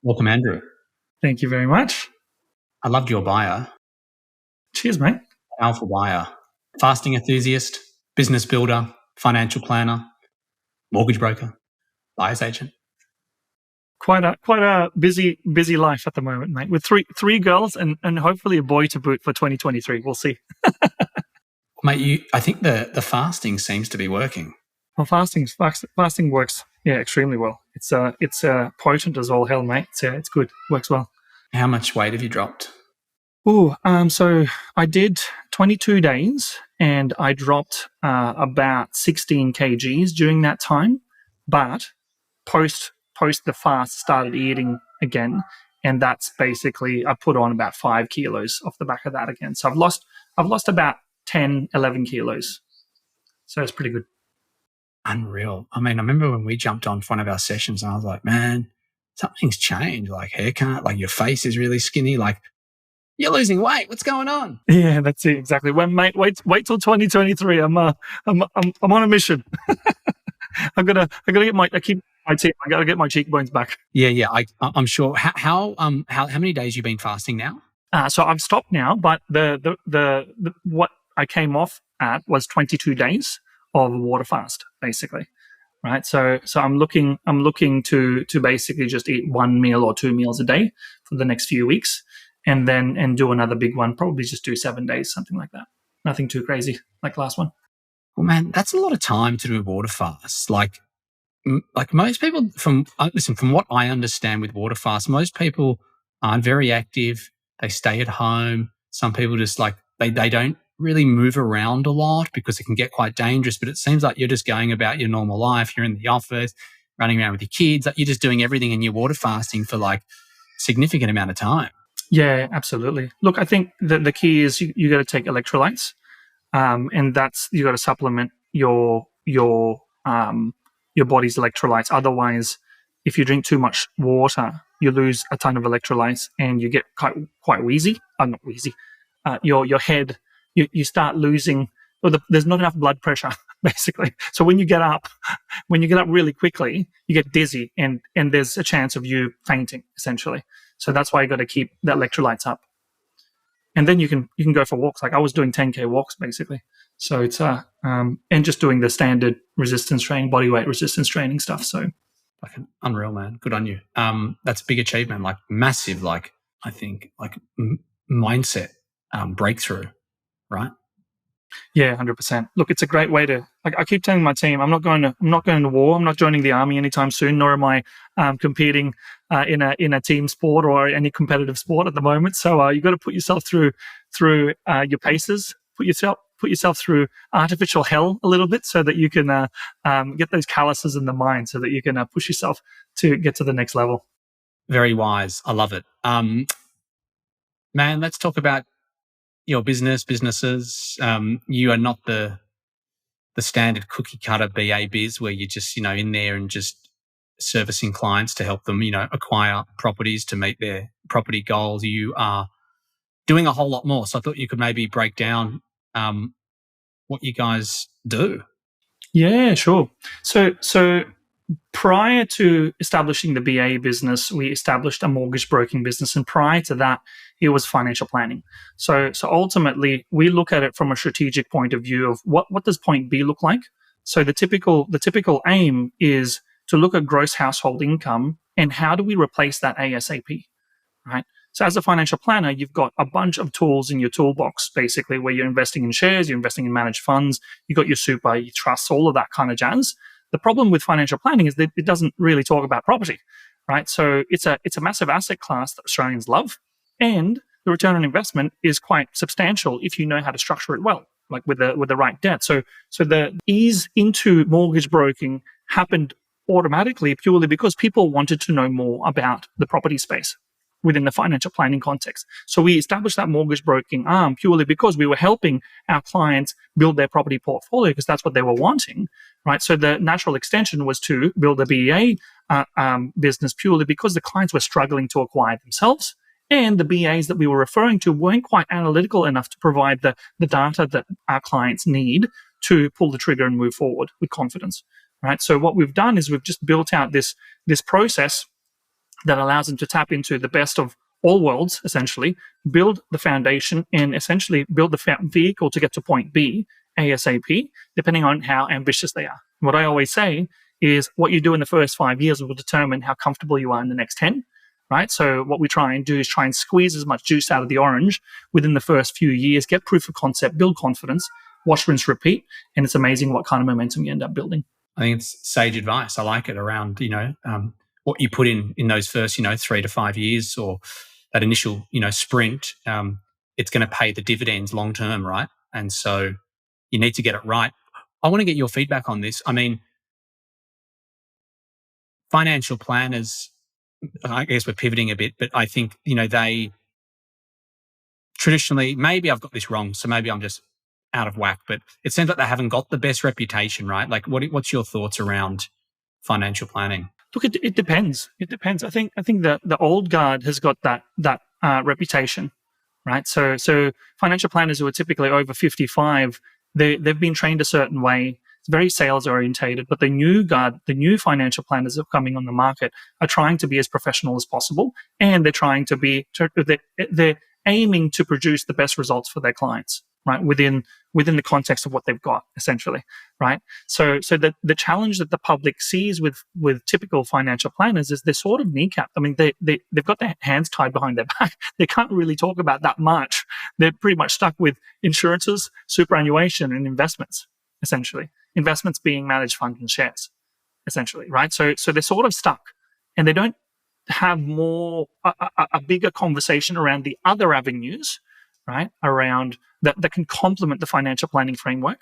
Welcome, Andrew. Thank you very much. I loved your bio. Cheers, mate. Powerful bio. Fasting enthusiast, business builder, financial planner, mortgage broker, buyer's agent. Quite a busy life at the moment, mate. With three girls and hopefully a boy to boot for 2023. We'll see. Mate, I think the fasting seems to be working. Well, fasting works, extremely well. It's potent as all hell, mate. It's good. Works well. How much weight have you dropped? So I did 22 days and I dropped about 16 kgs during that time, but post the fast started eating again, and that's basically I put on about 5 kilos off the back of that again. So I've lost about 10, 11 kilos. So it's pretty good. Unreal. I mean, I remember when we jumped on for one of our sessions and I was like, man, something's changed. Like haircut, like your face is really skinny. Like you're losing weight. What's going on? Yeah, that's it exactly. Well, mate, wait till 2023. I'm on a mission. I gotta get my teeth. I gotta get my cheekbones back. Yeah. I'm sure. How many days you been fasting now? So I've stopped now, but the what I came off at was 22 days of water fast, basically. Right. So I'm looking to basically just eat 1 meal or 2 meals a day for the next few weeks, and do another big one. Probably just do 7 days, something like that. Nothing too crazy like last one. Well, man, that's a lot of time to do water fast. Like most people, from what I understand with water fast, most people aren't very active. They stay at home. Some people just they don't really move around a lot because it can get quite dangerous. But it seems like you're just going about your normal life. You're in the office, running around with your kids. Like you're just doing everything, and you're water fasting for like a significant amount of time. Yeah, absolutely. Look, I think the key is you got to take electrolytes, and that's you got to supplement your body's electrolytes. Otherwise, if you drink too much water, you lose a ton of electrolytes and you get quite wheezy. Not wheezy. Your head, you start losing. There's not enough blood pressure, basically. So when you get up really quickly, you get dizzy and there's a chance of you fainting, essentially. So that's why you got to keep the electrolytes up. And then you can go for walks. Like I was doing 10K walks, basically. So it's and just doing the standard resistance training, body weight resistance training stuff. So like unreal, man. Good on you. That's a big achievement, like massive, like I think like mindset breakthrough, right? Yeah, 100%. Look, it's a great way to. I keep telling my team, I'm not going to war. I'm not joining the army anytime soon. Nor am I competing in a team sport or any competitive sport at the moment. So you got to put yourself through your paces. Put yourself through artificial hell a little bit, so that you can get those calluses in the mind, so that you can push yourself to get to the next level. Very wise. I love it. Man, let's talk about your businesses. You are not the standard cookie cutter BA biz where you're just, in there and just servicing clients to help them, acquire properties to meet their property goals. You are doing a whole lot more. So I thought you could maybe break down what you guys do. Yeah, sure. So prior to establishing the BA business, we established a mortgage broking business, and prior to that, it was financial planning. So ultimately, we look at it from a strategic point of view of what does point B look like. So the typical aim is to look at gross household income and how do we replace that ASAP, right? So as a financial planner, you've got a bunch of tools in your toolbox, basically, where you're investing in shares, you're investing in managed funds, you've got your super, your trusts, all of that kind of jazz. The problem with financial planning is that it doesn't really talk about property, right? So it's a massive asset class that Australians love, and the return on investment is quite substantial if you know how to structure it well, like with the right debt. So the ease into mortgage broking happened automatically purely because people wanted to know more about the property space within the financial planning context. So we established that mortgage broking arm purely because we were helping our clients build their property portfolio, because that's what they were wanting, right? So the natural extension was to build a BA business purely because the clients were struggling to acquire themselves, and the BAs that we were referring to weren't quite analytical enough to provide the data that our clients need to pull the trigger and move forward with confidence, right? So what we've done is we've just built out this process that allows them to tap into the best of all worlds, essentially, build the foundation and essentially build the vehicle to get to point B ASAP, depending on how ambitious they are. What I always say is what you do in the first 5 years will determine how comfortable you are in the next 10, right? So what we try and do is try and squeeze as much juice out of the orange within the first few years, get proof of concept, build confidence, wash, rinse, repeat, and it's amazing what kind of momentum you end up building. I think it's sage advice. I like it around, what you put in those first, 3 to 5 years, or that initial, sprint. It's going to pay the dividends long term, right? And so you need to get it right. I want to get your feedback on this. I mean, financial planners, I guess we're pivoting a bit, but I think, they traditionally, maybe I've got this wrong, so maybe I'm just out of whack, but it seems like they haven't got the best reputation, right? Like, what's your thoughts around financial planning? Look, it depends. It depends. I think that the old guard has got that reputation, right? So financial planners who are typically over 55, they've been trained a certain way. It's very sales orientated, but the new guard, the new financial planners that are coming on the market are trying to be as professional as possible, and they're trying to be they're aiming to produce the best results for their clients, right? Within the context of what they've got, essentially, right? So the challenge that the public sees with typical financial planners is they're sort of kneecapped. I mean, they've got their hands tied behind their back. They can't really talk about that much. They're pretty much stuck with insurances, superannuation, and investments, essentially. Investments being managed funds and shares, essentially, right? So they're sort of stuck, and they don't have a bigger conversation around the other avenues, right? Around that can complement the financial planning framework,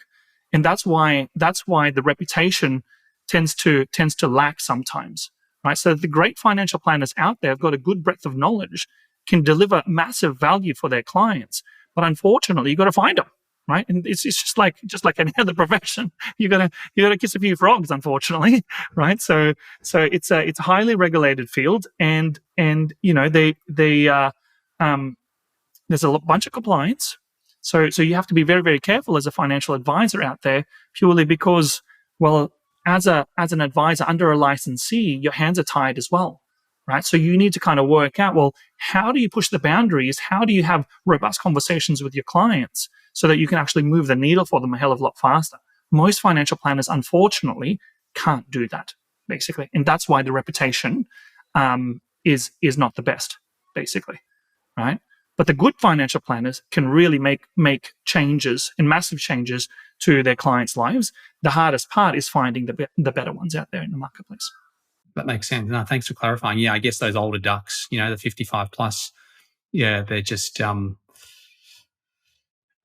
and that's why the reputation tends to lack sometimes, right? So the great financial planners out there have got a good breadth of knowledge, can deliver massive value for their clients, but unfortunately, you got to find them, right? And it's just like any other profession. You gotta kiss a few frogs, unfortunately, right? So it's a highly regulated field, and there's a bunch of compliance. So you have to be very, very careful as a financial advisor out there, purely because, well, as an advisor under a licensee, your hands are tied as well, right? So you need to kind of work out, well, how do you push the boundaries? How do you have robust conversations with your clients so that you can actually move the needle for them a hell of a lot faster? Most financial planners, unfortunately, can't do that, basically. And that's why the reputation is not the best, basically, right? But the good financial planners can really make changes and massive changes to their clients' lives. The hardest part is finding the better ones out there in the marketplace. That makes sense. No, thanks for clarifying. Yeah, I guess those older ducks, the 55 plus, yeah, they're just,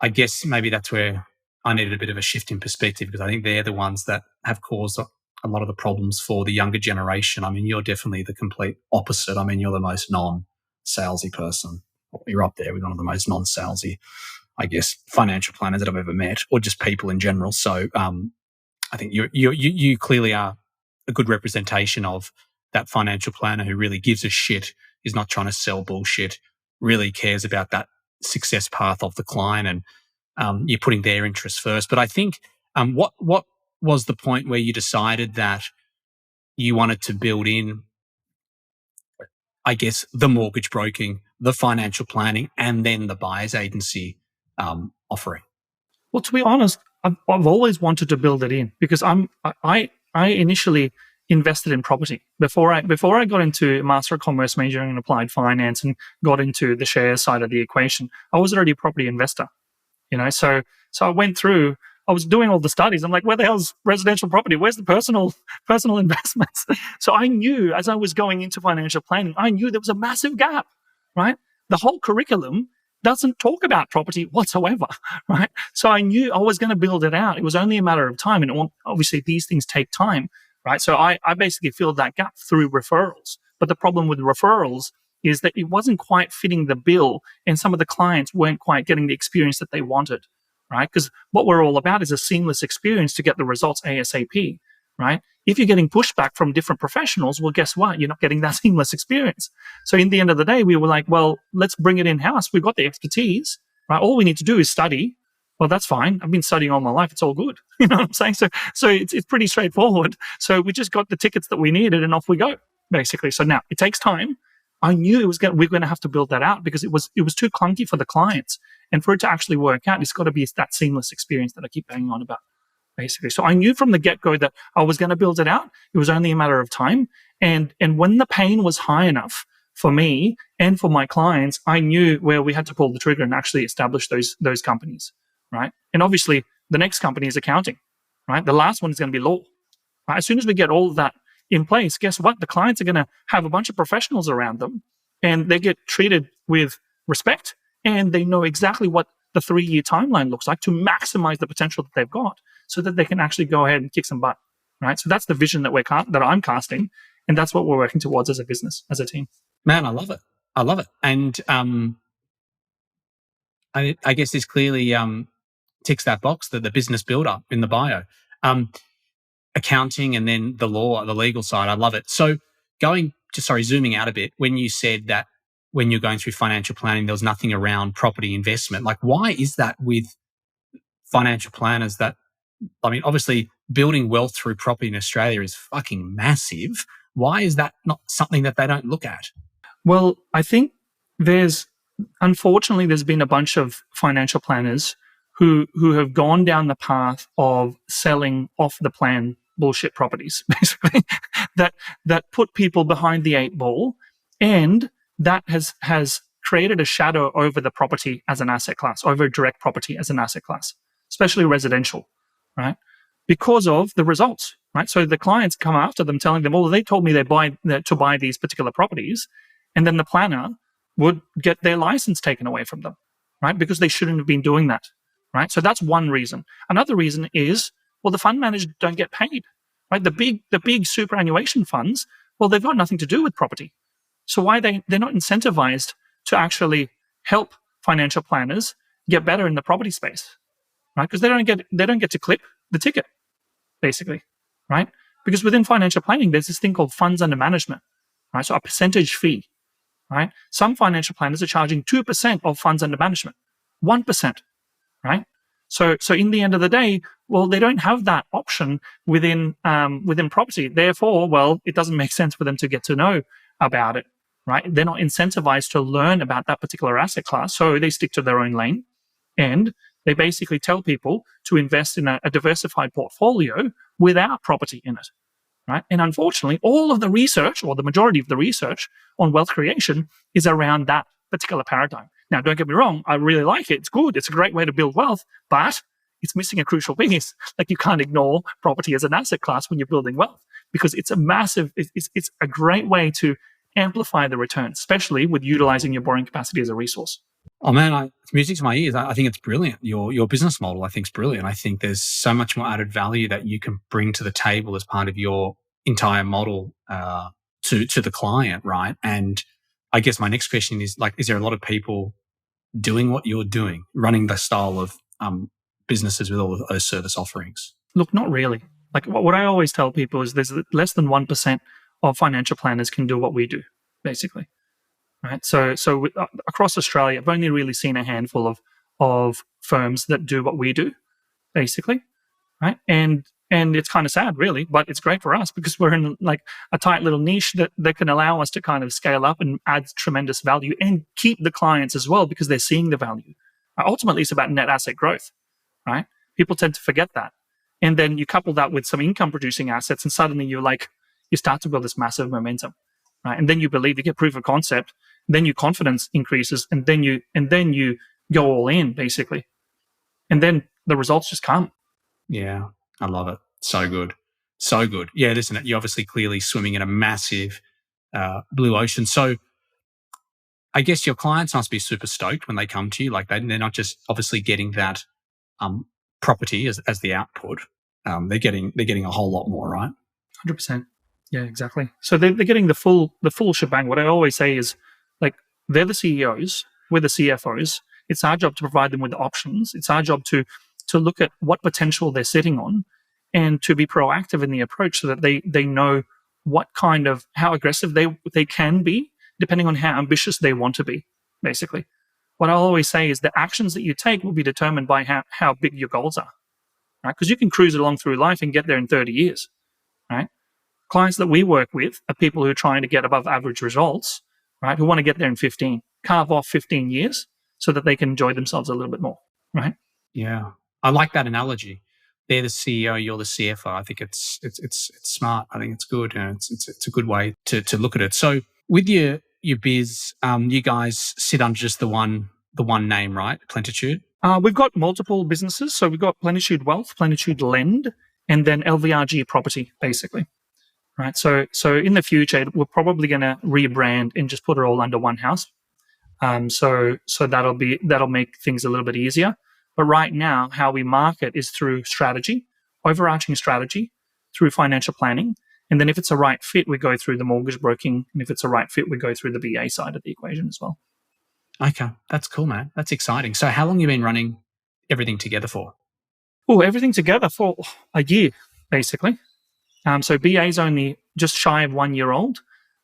I guess maybe that's where I needed a bit of a shift in perspective, because I think they're the ones that have caused a lot of the problems for the younger generation. I mean, you're definitely the complete opposite. I mean, you're the most non-salesy person. You're up there with one of the most non-salesy, I guess, financial planners that I've ever met, or just people in general. So I think you clearly are a good representation of that financial planner who really gives a shit, is not trying to sell bullshit, really cares about that success path of the client, and you're putting their interests first. But I think what was the point where you decided that you wanted to build in, I guess, the mortgage broking, the financial planning, and then the buyer's agency offering? Well, to be honest, I've always wanted to build it in, because I initially invested in property before I got into Master of Commerce, majoring in applied finance, and got into the share side of the equation. I was already a property investor, So I went through. I was doing all the studies. I'm like, where the hell's residential property? Where's the personal investments? So I knew, as I was going into financial planning, I knew there was a massive gap, right? The whole curriculum doesn't talk about property whatsoever, right? So I knew I was going to build it out. It was only a matter of time, and obviously these things take time, right? So I basically filled that gap through referrals. But the problem with referrals is that it wasn't quite fitting the bill, and some of the clients weren't quite getting the experience that they wanted, right? Because what we're all about is a seamless experience to get the results ASAP, right? If you're getting pushback from different professionals, well, guess what? You're not getting that seamless experience. So in the end of the day, we were like, well, let's bring it in-house. We've got the expertise, right? All we need to do is study. Well, that's fine. I've been studying all my life. It's all good. You know what I'm saying? So it's pretty straightforward. So we just got the tickets that we needed, and off we go. basically. So now it takes time. I knew we're going to have to build that out because it was too clunky for the clients, and for it to actually work out, it's got to be that seamless experience that I keep banging on about, basically. So I knew from the get-go that I was going to build it out. It was only a matter of time, and when the pain was high enough for me and for my clients, I knew where we had to pull the trigger and actually establish those companies, right? And obviously, the next company is accounting, right? The last one is going to be law. Right? As soon as we get all of that in place, guess what? The clients are going to have a bunch of professionals around them, and they get treated with respect, and they know exactly what the 3-year timeline looks like to maximize the potential that they've got, so that they can actually go ahead and kick some butt. Right? So that's the vision that I'm casting, and that's what we're working towards as a business, as a team. Man, I love it. I love it. And I guess this clearly ticks that box, the business builder in the bio. Accounting and then the law, the legal side. I love it. So zooming out a bit, when you said that when you're going through financial planning, there was nothing around property investment, like why is that with financial planners that, I mean, obviously building wealth through property in Australia is fucking massive. Why is that not something that they don't look at? Well, I think unfortunately, there's been a bunch of financial planners who have gone down the path of selling off the plan bullshit properties, basically, that put people behind the 8 ball, and that has created a shadow over the property as an asset class, over direct property as an asset class, especially residential, right? Because of the results, right? So the clients come after them, telling them, "Oh, they told me to buy these particular properties," and then the planner would get their license taken away from them, right? Because they shouldn't have been doing that, right? So that's one reason. Another reason is, well, the fund managers don't get paid, right? The big superannuation funds, well, they've got nothing to do with property. So why they're not incentivized to actually help financial planners get better in the property space, right? Because they don't get to clip the ticket, basically, right? Because within financial planning, there's this thing called funds under management, right? So a percentage fee, right? Some financial planners are charging 2% of funds under management, 1%, right? So in the end of the day, well, they don't have that option within property. Therefore, well, it doesn't make sense for them to get to know about it, right? They're not incentivized to learn about that particular asset class, so they stick to their own lane, and they basically tell people to invest in a diversified portfolio without property in it, right? And unfortunately, all of the research, or the majority of the research on wealth creation, is around that particular paradigm. Now, don't get me wrong, I really like it. It's good. It's a great way to build wealth, but it's missing a crucial piece. Like, you can't ignore property as an asset class when you're building wealth, because it's it's a great way to amplify the return, especially with utilizing your borrowing capacity as a resource. Oh man, it's music to my ears. I think it's brilliant. Your business model, I think, is brilliant. I think there's so much more added value that you can bring to the table as part of your entire model to the client, right? And I guess my next question is, like, is there a lot of people doing what you're doing, running the style of businesses with all of those service offerings? Look, not really. Like, what I always tell people is there's less than 1% of financial planners can do what we do, basically. Right. So across Australia, I've only really seen a handful of firms that do what we do, basically. Right. And it's kind of sad, really, but it's great for us because we're in like a tight little niche that can allow us to kind of scale up and add tremendous value and keep the clients as well, because they're seeing the value. Ultimately, it's about net asset growth, right? People tend to forget that. And then you couple that with some income producing assets, and suddenly you start to build this massive momentum, right? And then you believe, you get proof of concept, then your confidence increases, and then you go all in, basically. And then the results just come. Yeah, I love it. So good. So good. Yeah, listen, you're obviously clearly swimming in a massive blue ocean. So I guess your clients must be super stoked when they come to you. Like, they're not just obviously getting that property as the output. They're getting a whole lot more, right? 100%. Yeah, exactly. So they're getting the full shebang. What I always say is, like, they're the CEOs, we're the CFOs. It's our job to provide them with the options. It's our job to look at what potential they're sitting on, and to be proactive in the approach, so that they know how aggressive they can be, depending on how ambitious they want to be, basically. What I'll always say is the actions that you take will be determined by how big your goals are, right? Because you can cruise along through life and get there in 30 years, right? Clients that we work with are people who are trying to get above average results, right? Who want to get there in 15, carve off 15 years so that they can enjoy themselves a little bit more, right? Yeah. I like that analogy. They're the CEO, you're the CFO. I think it's smart. I think it's good. And it's a good way to look at it. So with your biz, you guys sit under just the one name, right? Plenitude. We've got multiple businesses. So we've got Plenitude Wealth, Plenitude Lend, and then LVRG Property, basically. Right. So in the future, we're probably going to rebrand and just put it all under one house. So that'll make things a little bit easier. But right now, how we market is through strategy, overarching strategy, through financial planning, and then if it's a right fit, we go through the mortgage broking, and if it's a right fit, we go through the BA side of the equation as well. Okay, that's cool, man. That's exciting. So how long have you been running everything together for? Oh, everything together for a year, basically. So BA is only just shy of 1 year old.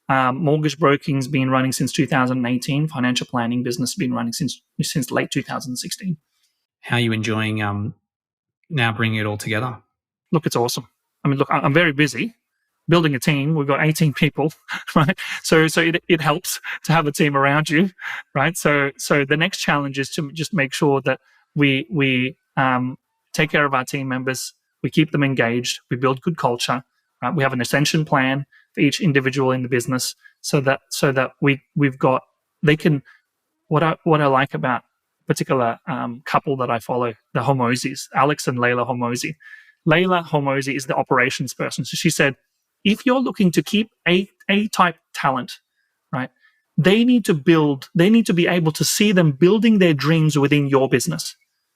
Mortgage broking's been running since 2018. Financial planning business has been running since late 2016. How are you enjoying now bringing it all together? Look, it's awesome. I mean, look, I'm very busy building a team. We've got 18 people, right? So it helps to have a team around you, right? So the next challenge is to just make sure that we take care of our team members. We keep them engaged. We build good culture. Right? We have an ascension plan for each individual in the business, so that we've got they can. What I like about a particular couple that I follow, the Hormozis, Alex and Layla Hormozi. Layla Hormozi is the operations person. So she said, if you're looking to keep a type talent, right, they need to be able to see them building their dreams within your business.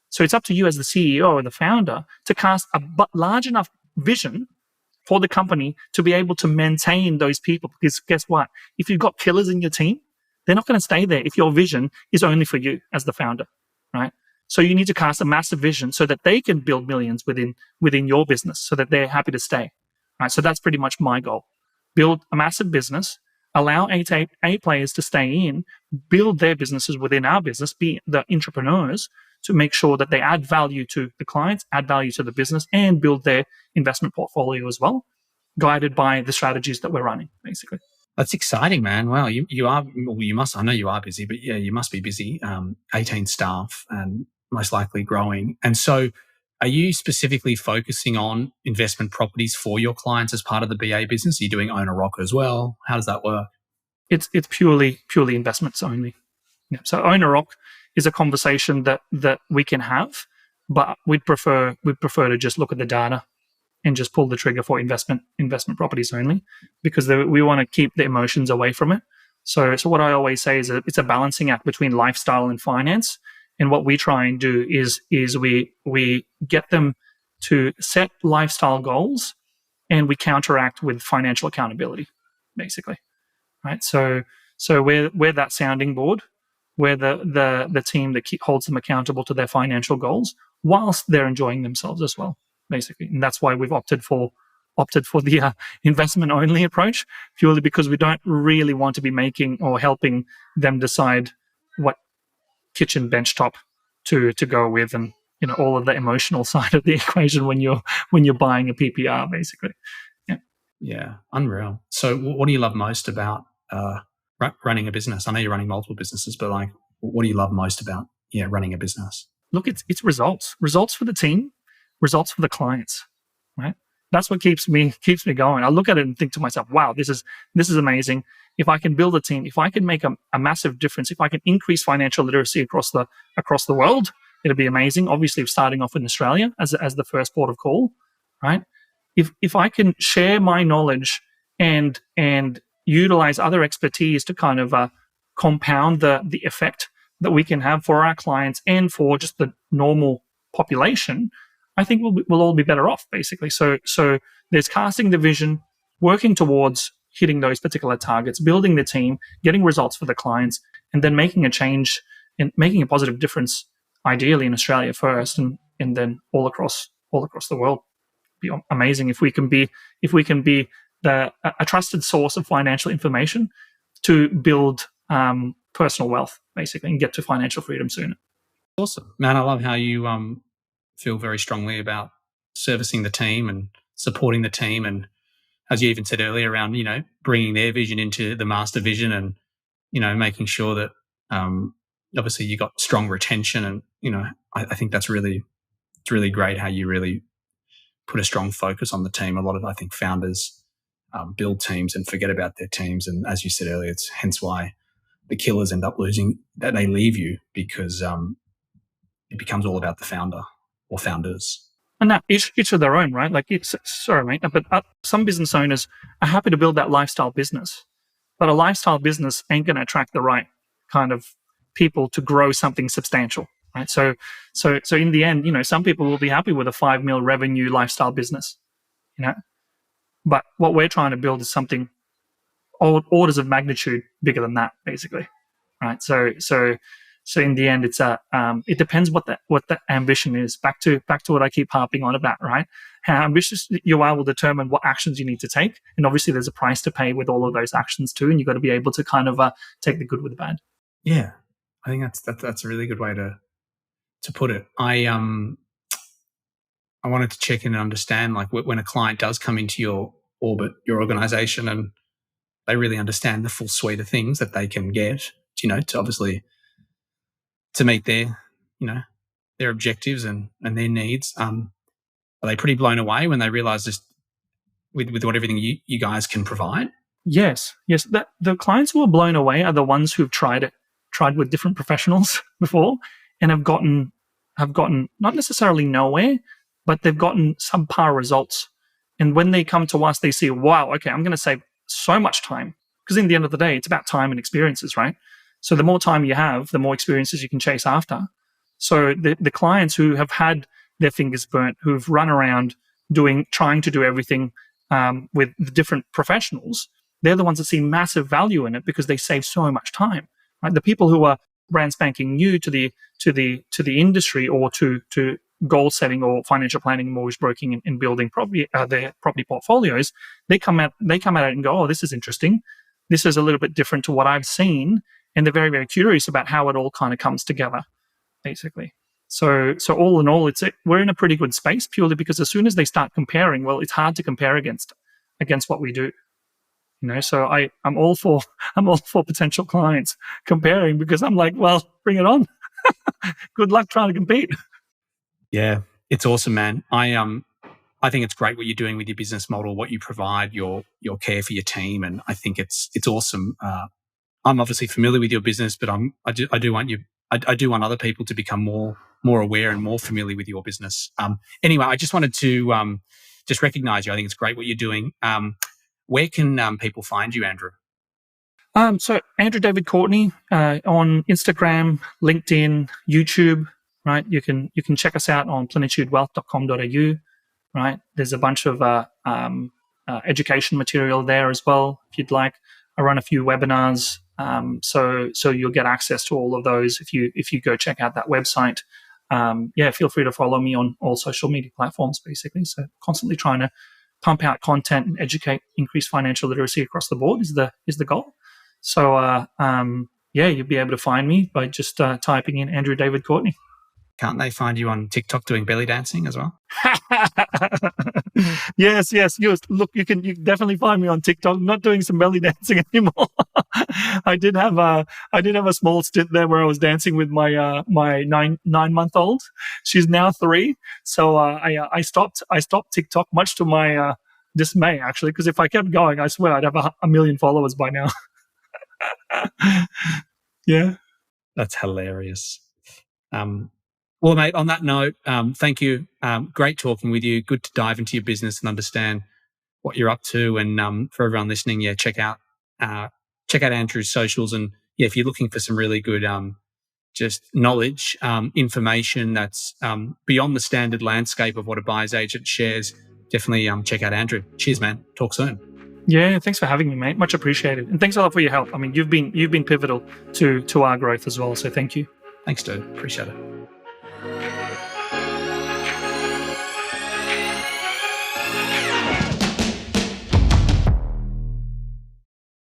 So it's up to you as the CEO or the founder to cast a large enough vision for the company to be able to maintain those people. Because guess what? If you've got killers in your team, they're not going to stay there if your vision is only for you as the founder, right? So you need to cast a massive vision so that they can build millions within your business, so that they're happy to stay, right? So that's pretty much my goal. Build a massive business, allow A players to stay in, build their businesses within our business, be the entrepreneurs, to make sure that they add value to the clients, add value to the business, and build their investment portfolio as well, guided by the strategies that we're running, basically. That's exciting, man. Wow, you are. Well, you must. I know you are busy, but yeah, you must be busy. 18 staff and most likely growing. And so, are you specifically focusing on investment properties for your clients as part of the BA business? Are you doing owner rock as well? How does that work? It's purely investments only. Yeah. So owner rock is a conversation that we can have, but we'd prefer to just look at the data and just pull the trigger for investment properties only, because we want to keep the emotions away from it. So what I always say is it's a balancing act between lifestyle and finance. And what we try and do is we get them to set lifestyle goals, and we counteract with financial accountability, basically, right? So we're that sounding board. We're the team that holds them accountable to their financial goals whilst they're enjoying themselves as well, basically. And that's why we've opted for the investment only approach, purely because we don't really want to be making or helping them decide what kitchen benchtop to go with, and all of the emotional side of the equation when you're buying a PPR, basically. Yeah, unreal. So, what do you love most about running a business? I know you're running multiple businesses, but like, what do you love most about running a business? Look, it's results for the team, results for the clients, right? That's what keeps me going. I look at it and think to myself, wow, this is amazing. If I can build a team, if I can make a massive difference, if I can increase financial literacy across the world, it'll be amazing. Obviously, starting off in Australia as the first port of call, right? If I can share my knowledge and utilize other expertise to kind of compound the effect that we can have for our clients and for just the normal population, I think we'll all be better off, basically. So there's casting the vision, working towards hitting those particular targets, building the team, getting results for the clients, and then making a change and making a positive difference, ideally in Australia first, and then all across the world. It'd be amazing if we can be a trusted source of financial information to build personal wealth, basically, and get to financial freedom sooner. Awesome, man. I love how you feel very strongly about servicing the team and supporting the team and as you even said earlier, around, bringing their vision into the master vision and, making sure that obviously you got strong retention. And, I think it's really great how you really put a strong focus on the team. A lot of, I think, founders build teams and forget about their teams. And as you said earlier, it's hence why the killers end up losing, that they leave you, because it becomes all about the founder or founders. And now each of their own, right? Like, sorry, mate, but some business owners are happy to build that lifestyle business, but a lifestyle business ain't going to attract the right kind of people to grow something substantial, right? So in the end, some people will be happy with a 5 mil revenue lifestyle business, but what we're trying to build is something orders of magnitude bigger than that, basically, right? So in the end, it's it depends what the ambition is. Back to what I keep harping on about, right? How ambitious you are will determine what actions you need to take, and obviously there's a price to pay with all of those actions too, and you've got to be able to kind of take the good with the bad. Yeah, I think that's a really good way to put it. I wanted to check in and understand, like, when a client does come into your orbit, your organization, and they really understand the full suite of things that they can get, to obviously to meet their objectives and their needs. Are they pretty blown away when they realize just with what everything you guys can provide? Yes. The clients who are blown away are the ones who've tried with different professionals before and have gotten not necessarily nowhere, but they've gotten subpar results. And when they come to us, they see, wow, okay, I'm going to save so much time, because in the end of the day, it's about time and experiences, right? So the more time you have, the more experiences you can chase after. So the clients who have had their fingers burnt, who've run around trying to do everything with the different professionals, they're the ones that see massive value in it because they save so much time. Right? The people who are brand spanking new to the industry or to goal setting or financial planning, mortgage broking, and building their property portfolios, they come at it and go, oh, this is interesting. This is a little bit different to what I've seen. And they're very, very curious about how it all kind of comes together, basically. So all in all, we're in a pretty good space, purely because as soon as they start comparing, well, it's hard to compare against what we do. So I'm all for potential clients comparing, because I'm like, well, bring it on. Good luck trying to compete. Yeah, it's awesome, man. I think it's great what you're doing with your business model, what you provide, your care for your team, and I think it's awesome. I'm obviously familiar with your business, but I do want other people to become more aware and more familiar with your business. Anyway, I just wanted to just recognize you. I think it's great what you're doing. Where can people find you, Andrew? So Andrew David Courtney on Instagram, LinkedIn, YouTube. Right, you can check us out on plenitudewealth.com.au. Right, there's a bunch of education material there as well if you'd like. I run a few webinars, so you'll get access to all of those if you go check out that website. Feel free to follow me on all social media platforms, basically. So constantly trying to pump out content and educate, increase financial literacy across the board is the goal. So you'll be able to find me by just typing in Andrew David Courtney. Can't they find you on TikTok doing belly dancing as well? Yes. Look, you can definitely find me on TikTok. I'm not doing some belly dancing anymore. I did have a small stint there where I was dancing with my 9-month-old. She's now 3, so I stopped TikTok, much to my dismay, actually, because if I kept going, I swear I'd have a million followers by now. Yeah, that's hilarious. Well, mate, on that note, thank you. Great talking with you. Good to dive into your business and understand what you're up to. And for everyone listening, check out Andrew's socials. And if you're looking for some really good just knowledge, information that's beyond the standard landscape of what a buyer's agent shares, definitely check out Andrew. Cheers, man. Talk soon. Yeah, thanks for having me, mate. Much appreciated. And thanks a lot for your help. I mean, you've been pivotal to our growth as well. So thank you. Thanks, dude. Appreciate it.